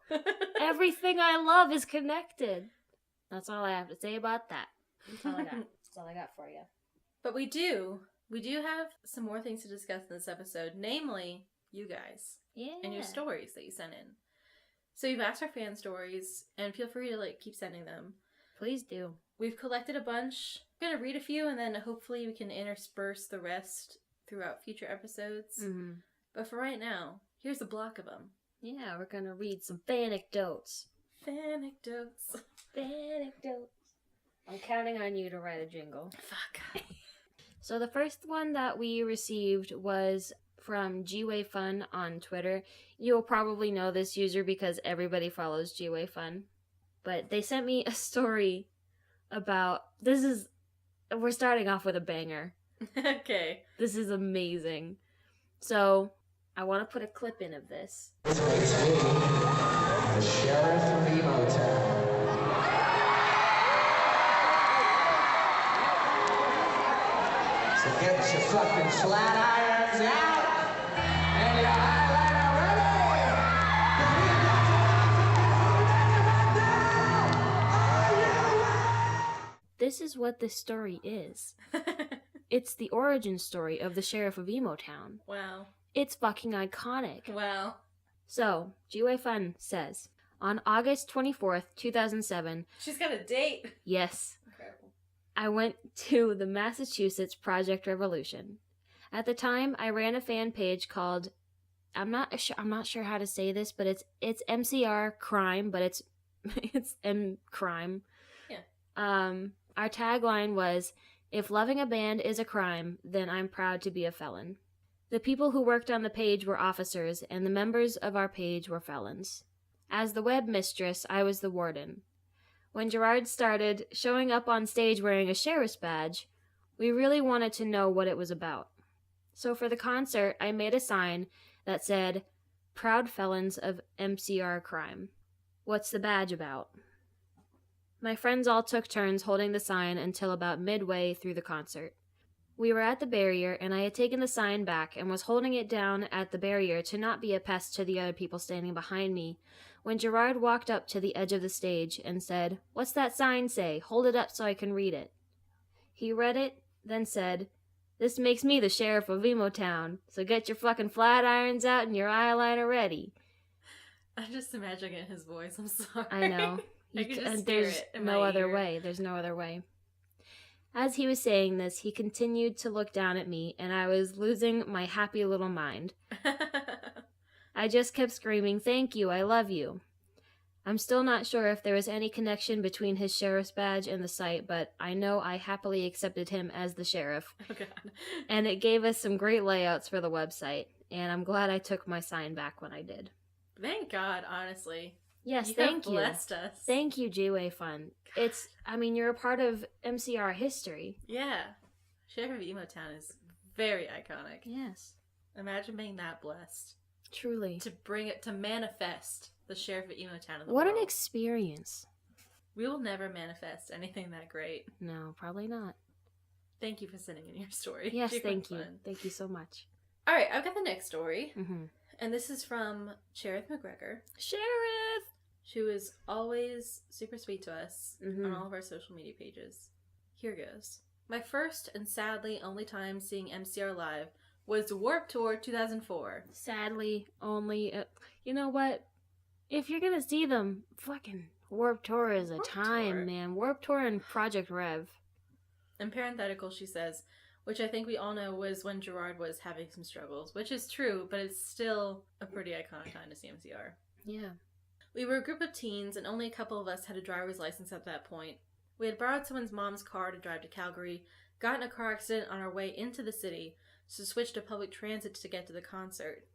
Everything I love is connected. That's all I have to say about that. That's all I got. That's all I got for you. But we do have some more things to discuss in this episode, namely you guys. Yeah. And your stories that you sent in. So you've asked our fan stories, and feel free to keep sending them. Please do. We've collected a bunch. I'm going to read a few, and then hopefully we can intersperse the rest throughout future episodes. Mm-hmm. But for right now, here's a block of them. Yeah, we're going to read some fanecdotes. Fanecdotes. Fanecdotes. I'm counting on you to write a jingle. Fuck. So the first one that we received was from Gway Fun on Twitter. You'll probably know this user because everybody follows Gway Fun. But they sent me a story about... We're starting off with a banger. Okay. This is amazing. So, I want to put a clip in of this. This makes me the sheriff of Emo Town. So get your fucking flat irons out and your highlighter ready. This is what this story is. It's the origin story of the sheriff of Emo Town. Wow. It's fucking iconic. Wow. So, Gway Fun says, on August 24th, 2007... She's got a date. Yes. Incredible. I went to the Massachusetts Project Revolution. At the time, I ran a fan page called... I'm not sure how to say this, but it's MCR Crime, but it's M Crime. Yeah. Our tagline was, if loving a band is a crime, then I'm proud to be a felon. The people who worked on the page were officers, and the members of our page were felons. As the web mistress, I was the warden. When Gerard started showing up on stage wearing a sheriff's badge, we really wanted to know what it was about. So for the concert, I made a sign that said, Proud Felons of MCR Crime. What's the badge about? My friends all took turns holding the sign until about midway through the concert. We were at the barrier, and I had taken the sign back and was holding it down at the barrier to not be a pest to the other people standing behind me, when Gerard walked up to the edge of the stage and said, What's that sign say? Hold it up so I can read it. He read it, then said, This makes me the sheriff of Emo Town, so get your fucking flat irons out and your eyeliner ready. I'm just imagining his voice, I'm sorry. I know. I can just There's hear it in no my other ear. way. There's no other way. As he was saying this, he continued to look down at me, and I was losing my happy little mind. I just kept screaming, Thank you, I love you. I'm still not sure if there was any connection between his sheriff's badge and the site, but I know I happily accepted him as the sheriff. Oh, God. And it gave us some great layouts for the website, and I'm glad I took my sign back when I did. Thank God, honestly. Yes, You thank have you. blessed us. Thank you, Gway Fun. You're a part of MCR history. Yeah. Sheriff of Emo Town is very iconic. Yes. Imagine being that blessed. Truly. To manifest the Sheriff of Emo Town in the What world. an experience. We will never manifest anything that great. No, probably not. Thank you for sending in your story. Yes, Super thank you. fun. Thank you so much. All right, I've got the next story. Mm-hmm. And this is from Cherith McGregor. Sheriff! Who is always super sweet to us Mhm. on all of our social media pages. Here goes. My first and sadly only time seeing MCR live was Warped Tour 2004. Sadly, only... you know what? If you're gonna see them, fucking Warped Tour is a Warped time, Tour. man. Warped Tour and Project Rev. In parenthetical, she says, which I think we all know was when Gerard was having some struggles, which is true, but it's still a pretty iconic time to see MCR. Yeah. We were a group of teens, and only a couple of us had a driver's license at that point. We had borrowed someone's mom's car to drive to Calgary, got in a car accident on our way into the city, so switched to public transit to get to the concert.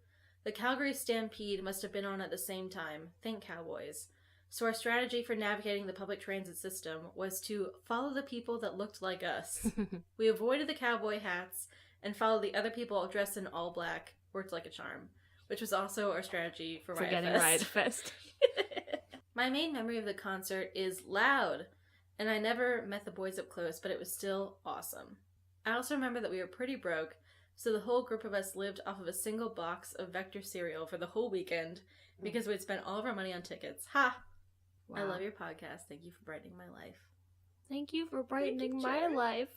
The Calgary Stampede must have been on at the same time. Think Cowboys. So our strategy for navigating the public transit system was to follow the people that looked like us. We avoided the cowboy hats and followed the other people dressed in all black. Worked like a charm. Which was also our strategy for Riot getting Fest. Riot Fest. My main memory of the concert is loud and I never met the boys up close, but it was still awesome. I also remember that we were pretty broke, so the whole group of us lived off of a single box of Vector cereal for the whole weekend because we'd spent all of our money on tickets. Ha! Wow. I love your podcast. Thank you for brightening my life. Thank you for brightening my Gerard. life.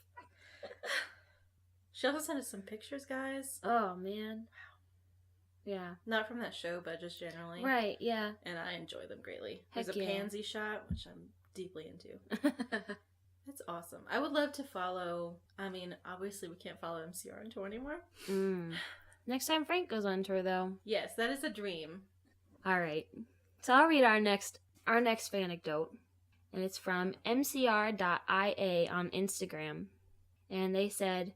She also sent us some pictures, guys. Oh, man. Yeah. Not from that show, but just generally. Right, yeah. And I enjoy them greatly. Heck There's a yeah. pansy shot, which I'm deeply into. That's awesome. I would love to follow, I mean, obviously we can't follow MCR on tour anymore. Next time Frank goes on tour, though. Yes, that is a dream. All right. So I'll read our next fanecdote. And it's from mcr.ia on Instagram. And they said,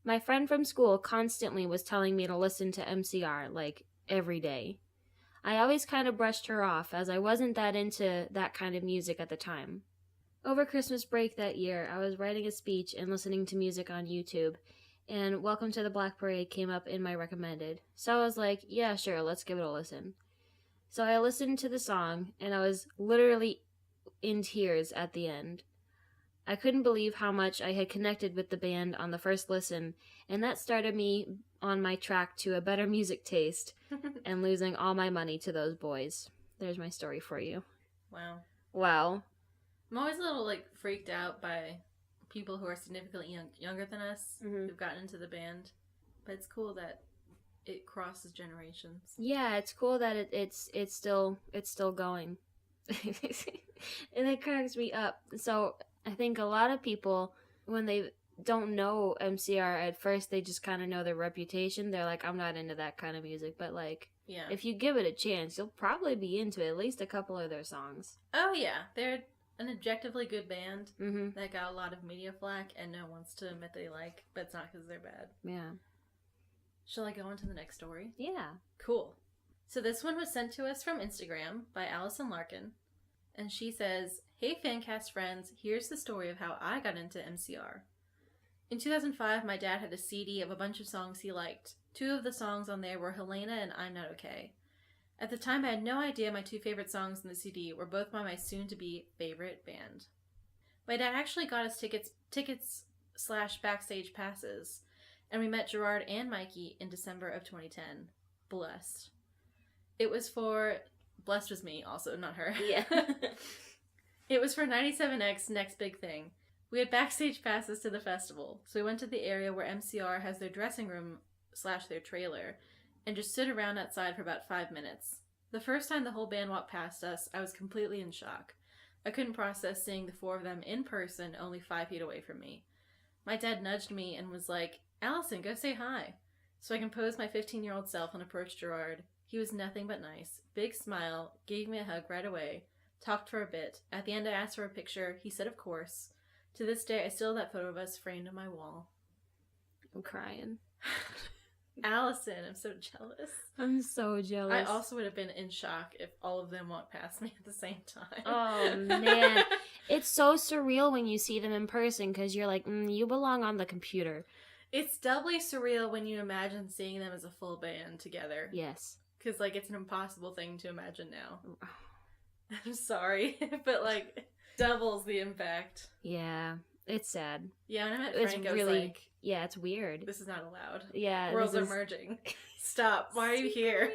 my friend from school constantly was telling me to listen to MCR, like, every day. I always kind of brushed her off, as I wasn't that into that kind of music at the time. Over Christmas break that year, I was writing a speech and listening to music on YouTube, and Welcome to the Black Parade came up in my recommended. So I was like, yeah, sure, let's give it a listen. So I listened to the song, and I was literally in tears at the end. I couldn't believe how much I had connected with the band on the first listen, and that started me on my track to a better music taste and losing all my money to those boys. There's my story for you. Wow. Wow. I'm always a little, like, freaked out by people who are significantly younger than us who've gotten into the band. But it's cool that it crosses generations. Yeah, it's cool that it's still going. And it cracks me up. So I think a lot of people, when they don't know MCR at first, they just kind of know their reputation. They're like, I'm not into that kind of music. But, like, Yeah. if you give it a chance, you'll probably be into at least a couple of their songs. Oh, yeah. They're an objectively good band Mm-hmm. that got a lot of media flack and no one wants to admit they like, but it's not because they're bad. Yeah. Shall I go on to the next story? Yeah. Cool. So this one was sent to us from Instagram by Alison Larkin. And she says, hey Fancast friends, here's the story of how I got into MCR. In 2005, my dad had a CD of a bunch of songs he liked. 2 of the songs on there were Helena and I'm Not Okay. At the time, I had no idea my 2 favorite songs in the CD were both by my soon-to-be favorite band. My dad actually got us tickets/backstage passes, and we met Gerard and Mikey in December of 2010. Blessed. It was for... Blessed was me, also, not her. Yeah. It was for 97X Next Big Thing. We had backstage passes to the festival, so we went to the area where MCR has their dressing room/their trailer, and just stood around outside for about 5 minutes. The first time the whole band walked past us, I was completely in shock. I couldn't process seeing the 4 of them in person only 5 feet away from me. My dad nudged me and was like, Allison, go say hi. So I composed my 15-year-old self and approached Gerard. He was nothing but nice. Big smile, gave me a hug right away, talked for a bit. At the end I asked for a picture. He said of course. To this day I still have that photo of us framed on my wall. I'm crying. Allison, I'm so jealous. I'm so jealous. I also would have been in shock if all of them walked past me at the same time. Oh, man. It's so surreal when you see them in person because you're like, you belong on the computer. It's doubly surreal when you imagine seeing them as a full band together. Yes. Because, like, it's an impossible thing to imagine now. I'm sorry, but, like, doubles the impact. Yeah, it's sad. Yeah, when I met It's Frank, I was really, like, yeah, it's weird. this is not allowed. Yeah. Worlds this are is merging. Stop. Why are you so here? weird.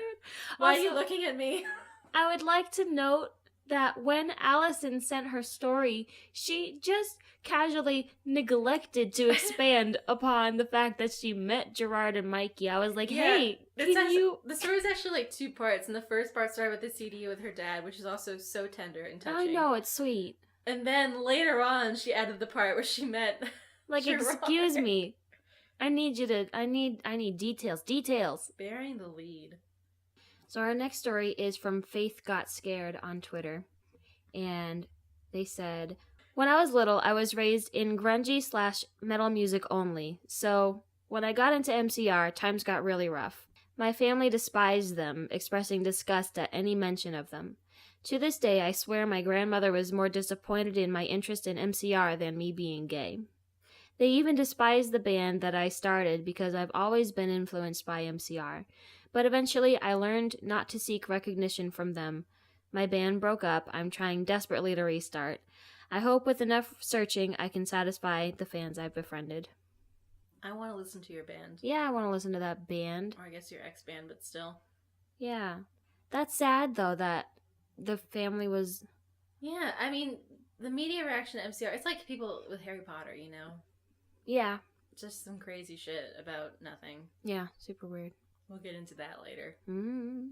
Why Also, are you looking at me? I would like to note that when Allison sent her story, she just casually neglected to expand upon the fact that she met Gerard and Mikey. I was like, hey, The story's actually like 2 parts, and the first part started with the CD with her dad, which is also so tender and touching. I know, it's sweet. And then later on, she added the part where she met Like, Gerard. excuse me. I need details. Details. Bearing the lead. So our next story is from Faith Got Scared on Twitter. And they said, when I was little, I was raised in grungy/metal music only. So when I got into MCR, times got really rough. My family despised them, expressing disgust at any mention of them. To this day, I swear my grandmother was more disappointed in my interest in MCR than me being gay. They even despised the band that I started because I've always been influenced by MCR. But eventually, I learned not to seek recognition from them. My band broke up. I'm trying desperately to restart. I hope with enough searching I can satisfy the fans I've befriended. I want to listen to your band. Yeah, I want to listen to that band. Or I guess your ex-band, but still. Yeah. That's sad, though, that the family was... Yeah, I mean, the media reaction to MCR, it's like people with Harry Potter, you know? Yeah. Just some crazy shit about nothing. Yeah, super weird. We'll get into that later. Mm.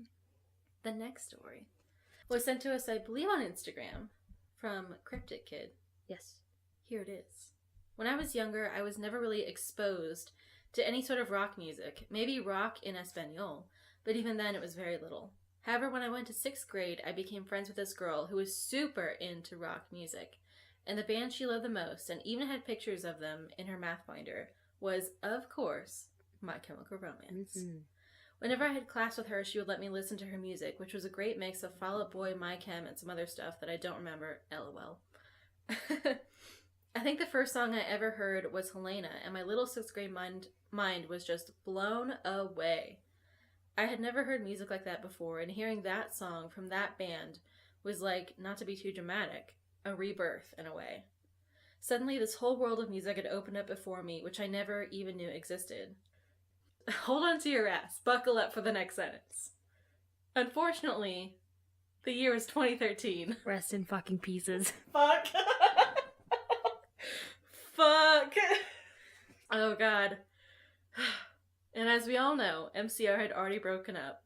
The next story was sent to us, I believe, on Instagram from Cryptic Kid. Yes. Here it is. When I was younger, I was never really exposed to any sort of rock music. Maybe rock in Espanol, but even then it was very little. However, when I went to 6th grade, I became friends with this girl who was super into rock music. And the band she loved the most, and even had pictures of them in her math binder, was, of course, My Chemical Romance. Mm-hmm. Whenever I had class with her, she would let me listen to her music, which was a great mix of Fall Out Boy, My Chem, and some other stuff that I don't remember, lol. I think the first song I ever heard was Helena, and my little 6th grade mind was just blown away. I had never heard music like that before, and hearing that song from that band was like, not to be too dramatic, a rebirth in a way. Suddenly, this whole world of music had opened up before me, which I never even knew existed. Hold on to your ass. Buckle up for the next sentence. Unfortunately, the year was 2013. Rest in fucking pieces. Fuck. Fuck. Oh, God. And as we all know, MCR had already broken up.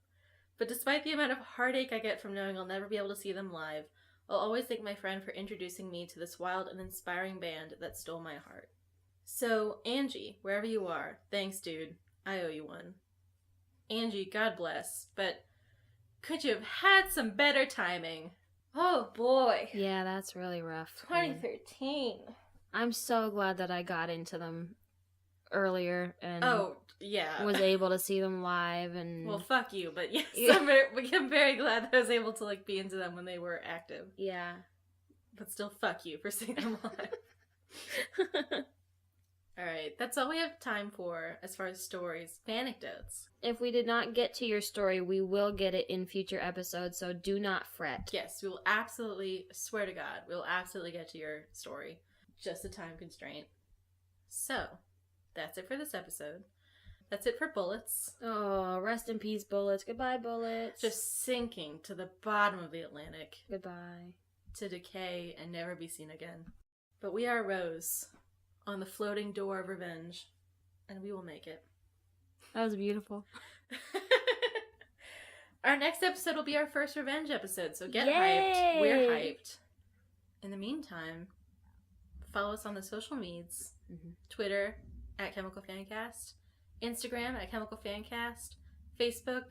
But despite the amount of heartache I get from knowing I'll never be able to see them live, I'll always thank my friend for introducing me to this wild and inspiring band that stole my heart. So, Angie, wherever you are, thanks, dude. I owe you one. Angie, God bless, but could you have had some better timing? Oh, boy. Yeah, that's really rough. 2013. I'm so glad that I got into them earlier and yeah. was able to see them live. And well, fuck you, but yes, Yeah. I'm very glad that I was able to be into them when they were active. Yeah. But still, fuck you for seeing them live. Alright, that's all we have time for as far as stories. Anecdotes. If we did not get to your story, we will get it in future episodes, so do not fret. Yes, we will absolutely, swear to God, we will absolutely get to your story. Just a time constraint. So, that's it for this episode. That's it for Bullets. Oh, rest in peace, Bullets. Goodbye, Bullets. Just sinking to the bottom of the Atlantic. Goodbye. To decay and never be seen again. But we are Rose, on the floating door of revenge, and we will make it. That was beautiful. Our next episode will be our first revenge episode, so get Yay! hyped. We're hyped. In the meantime, follow us on the social medias. Mm-hmm. Twitter, @Chemical Fancast. Instagram, @Chemical Fancast. Facebook,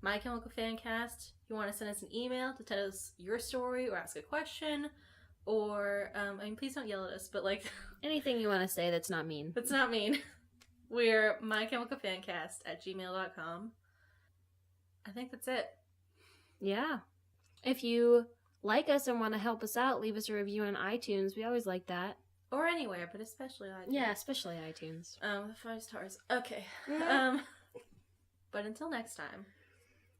My Chemical Fancast. If you want to send us an email to tell us your story or ask a question, or, please don't yell at us, but, Anything you want to say that's not mean. that's not mean. We're mychemicalfancast@gmail.com. I think that's it. Yeah. If you like us and want to help us out, leave us a review on iTunes. We always like that. Or anywhere, but especially iTunes. Yeah, especially iTunes. 5 stars. Okay. But until next time,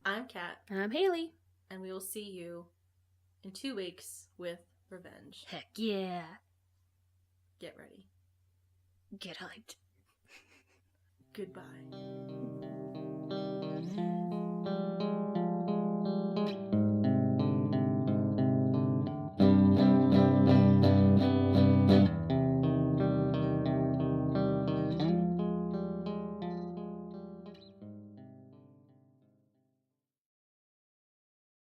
I'm Kat, And I'm Haley. and we will see you in 2 weeks with Revenge. Heck yeah. Get ready. Get hyped. Goodbye.